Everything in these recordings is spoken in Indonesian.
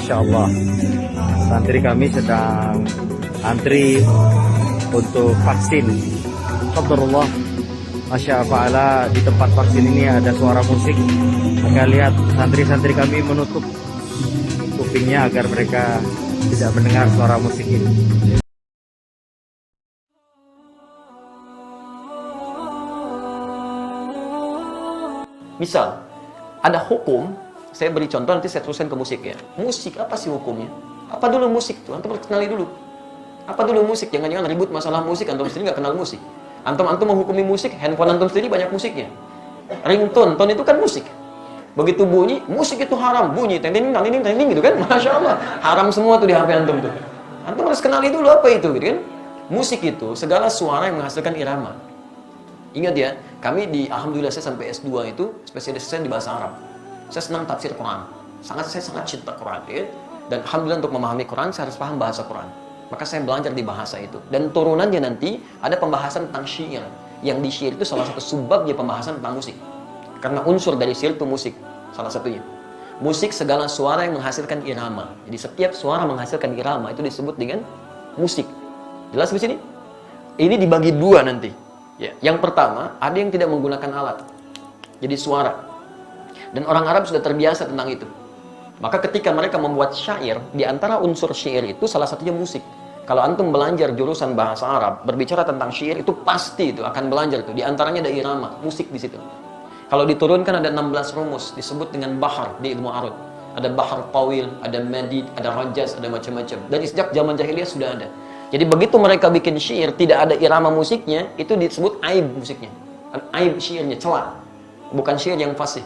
Masya Allah, santri kami sedang antri untuk vaksin. Qadarullah, Masya Allah, di tempat vaksin ini ada suara musik. Maka lihat santri-santri kami menutup kupingnya agar mereka tidak mendengar suara musik ini. Misal, ada hukum, saya beri contoh nanti saya teruskan ke musik ya. Musik apa sih hukumnya? Apa dulu musik tuh? Antum harus kenali dulu. Apa dulu musik? Jangan-jangan ribut masalah musik, antum sendiri nggak kenal musik. Antum menghukumi musik, handphone antum sendiri banyak musiknya. Ringtone, tone itu kan musik. Begitu bunyi, musik itu haram. Bunyi, ting-ting, ting-ting gitu kan? Masya Allah. Haram semua tuh di HP antum tuh. Antum harus kenali dulu apa itu gitu kan? Musik itu segala suara yang menghasilkan irama. Ingat ya, kami alhamdulillah saya sampai S2 itu spesialisasi di bahasa Arab. Saya senang tafsir Quran. Saya sangat cinta Quran ya. Dan alhamdulillah untuk memahami Quran saya harus paham bahasa Quran. Maka saya belajar di bahasa itu. Dan turunannya nanti ada pembahasan tentang syair. Yang di syair itu salah satu subbabnya pembahasan tentang musik. Karena unsur dari syair itu musik, salah satunya. Musik segala suara yang menghasilkan irama. Jadi setiap suara menghasilkan irama itu disebut dengan musik. Jelas di sini? Ini dibagi dua nanti. Ya, yang pertama, ada yang tidak menggunakan alat. Jadi suara. Dan orang Arab sudah terbiasa tentang itu. Maka ketika mereka membuat syair, di antara unsur syair itu salah satunya musik. Kalau antum belajar jurusan bahasa Arab, berbicara tentang syair itu pasti itu akan belajar itu. Di antaranya ada irama, musik di situ. Kalau diturunkan ada 16 rumus, disebut dengan bahar di ilmu arud. Ada bahar tawil, ada madid, ada rajaz, ada macam-macam. Dari sejak zaman jahiliyah sudah ada. Jadi begitu mereka bikin syair tidak ada irama musiknya, itu disebut aib musiknya. Aib syairnya, celah. Bukan syair yang fasih.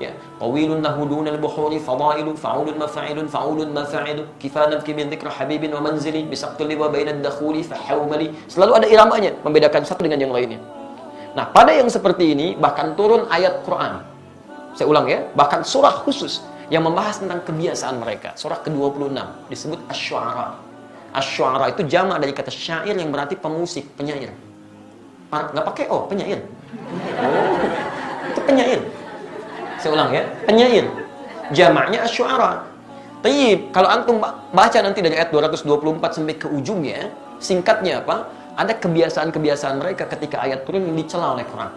Ya, tawilun nahudun al-buhuri fadailu fa'ulun mafa'ilun fa'ulun mafa'ilu kifanan fi min dzikra habibin wa manzili bisaqtil liwa bainad dakhuli fahawmali. Selalu ada iramanya, membedakan satu dengan yang lainnya. Nah, pada yang seperti ini bahkan turun ayat Quran. Saya ulang ya, bahkan surah khusus yang membahas tentang kebiasaan mereka. Surah ke-26 disebut Asy-Syu'ara. Asy-Syu'ara itu jamak dari kata syair yang berarti pemusik, penyair. Nggak pakai oh, penyair. Oh, itu penyair. Saya ulang ya, penyair. Jamaknya Asy-Syu'ara. Tayyib, kalau antum baca nanti dari ayat 224 sampai ke ujungnya, singkatnya apa? Ada kebiasaan-kebiasaan mereka ketika ayat turun yang dicela oleh Quran.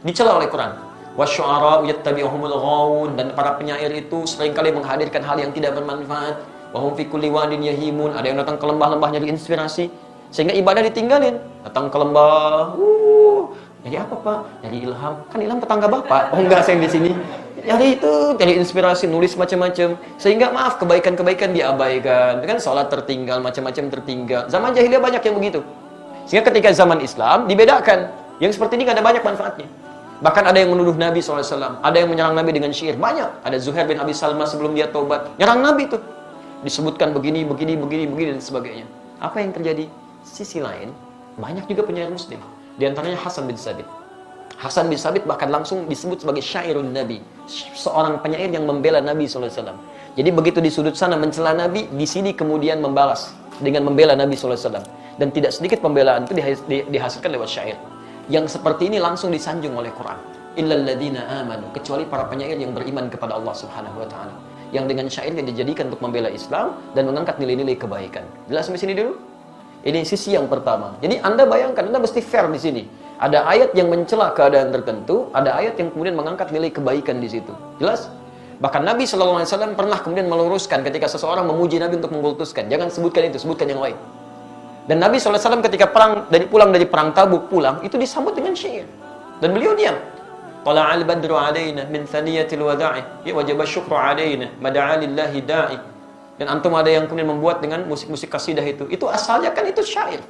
Dicela oleh Quran. Wasyu'ara yattabi'uhumul ghawun, dan para penyair itu seringkali menghadirkan hal yang tidak bermanfaat. Wahum fi kulli wadin yahimun, ada yang datang ke lembah-lembah nyari inspirasi sehingga ibadah ditinggalin. Datang ke lembah, jadi apa Pak? Nyari ilham. Kan ilham tetangga Bapak. Oh enggak, saya di sini. Nyari itu, nyari inspirasi, nulis macam-macam. Sehingga maaf, kebaikan-kebaikan diabaikan. Kan sholat tertinggal, macam-macam tertinggal. Zaman jahiliyah banyak yang begitu. Sehingga ketika zaman Islam dibedakan. Yang seperti ini nggak ada banyak manfaatnya. Bahkan ada yang menuduh Nabi SAW. Ada yang menyerang Nabi dengan syair. Banyak. Ada Zuhair bin Abi Salma sebelum dia taubat. Nyerang Nabi itu. Disebutkan begini, dan sebagainya. Apa yang terjadi? Sisi lain, banyak juga penyair muslim. Di antaranya Hasan bin Sabit. Hasan bin Sabit bahkan langsung disebut sebagai syairun Nabi. Seorang penyair yang membela Nabi SAW. Jadi begitu di sudut sana mencela Nabi, di sini kemudian membalas dengan membela Nabi SAW. Dan tidak sedikit pembelaan itu dihasilkan lewat syair. Yang seperti ini langsung disanjung oleh Quran. Illal ladzina amanu, kecuali para penyair yang beriman kepada Allah Subhanahu wa taala. Yang dengan syairnya dijadikan untuk membela Islam dan mengangkat nilai-nilai kebaikan. Jelas sampai sini dulu? Ini sisi yang pertama. Jadi Anda bayangkan, Anda mesti fair di sini. Ada ayat yang mencela keadaan tertentu, ada ayat yang kemudian mengangkat nilai kebaikan di situ. Jelas? Bahkan Nabi SAW pernah kemudian meluruskan ketika seseorang memuji Nabi untuk mengkultuskan. Jangan sebutkan itu, sebutkan yang lain. Dan Nabi SAW ketika pulang dari perang Tabuk pulang, itu disambut dengan syair. Dan beliau diam. Tala'al badru alaina min thaniyatil wada'i, wajib syukru alaina, mada'a lillahi da'i. Dan antum ada yang kemudian membuat dengan musik-musik kasidah itu. Itu asalnya kan itu syair.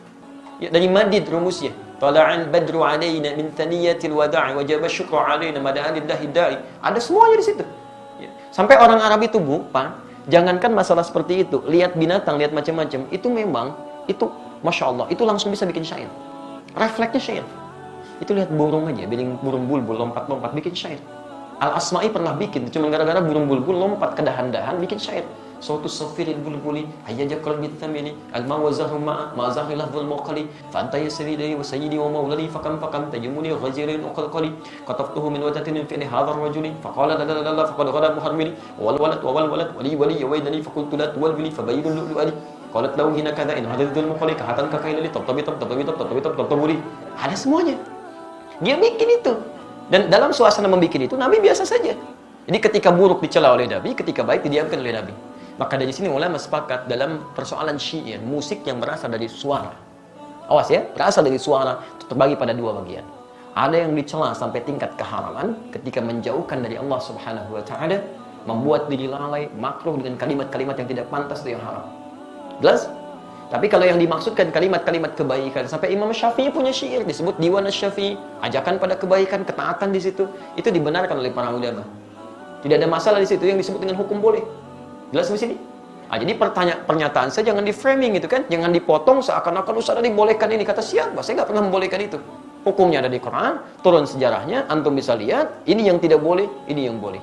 Ya, dari madid rumusnya. Tala'al badru alaina min thaniyatil wada'i, wajib syukru alaina, mada'a lillahi da'i. Ada semuanya di situ. Ya. Sampai orang Arab itu lupa, jangankan masalah seperti itu, lihat binatang, lihat macam-macam, itu memang itu Masya Allah, itu langsung bisa bikin syair. Refleksnya syair. Itu lihat burung aja, burung bulbul lompat-lompat bikin syair. Al-Asma'i pernah bikin, cuma gara-gara burung bulbul lompat ke dahan-dahan bikin syair. Sautu safiril bulbuli hayyaja qalbi tamini al-ma wa zahma ma zahilah dhul muqali fa anta yasridi wa sayyidi wa mawlali fakam tajumuni ghazirin uqalqali qataftuhu min watatin fi hadha ar-rajuli faqala la faqad ghada muharmini wal walad wali yawaidani faqultu la tuwalbini fabayyinul lu'ali qalat lahu hina kadha in hadithul muqali kahatan kakailali tabtabi ada semuanya. Dia bikin itu. Dan dalam suasana membuat itu Nabi biasa saja. Jadi ketika buruk dicela oleh Nabi, ketika baik didiamkan oleh Nabi. Maka dari sini ulama sepakat dalam persoalan syair, musik yang berasal dari suara. Awas ya, berasal dari suara itu terbagi pada dua bagian. Ada yang dicela sampai tingkat keharaman ketika menjauhkan dari Allah Subhanahu wa taala, membuat diri lalai, makruh dengan kalimat-kalimat yang tidak pantas itu yang haram. Jelas? Tapi kalau yang dimaksudkan kalimat-kalimat kebaikan, sampai Imam Syafi'i punya syair disebut Diwan Asy-Syafi'i, ajakan pada kebaikan, ketaatan di situ, itu dibenarkan oleh para ulama. Tidak ada masalah di situ yang disebut dengan hukum boleh. Jelas di sini? Jadi pernyataan saya jangan di framing gitu kan, jangan dipotong seakan-akan Ustaz dibolehkan ini. Kata siapa? Saya nggak pernah membolehkan itu. Hukumnya ada di Quran, turun sejarahnya, antum bisa lihat, ini yang tidak boleh, ini yang boleh.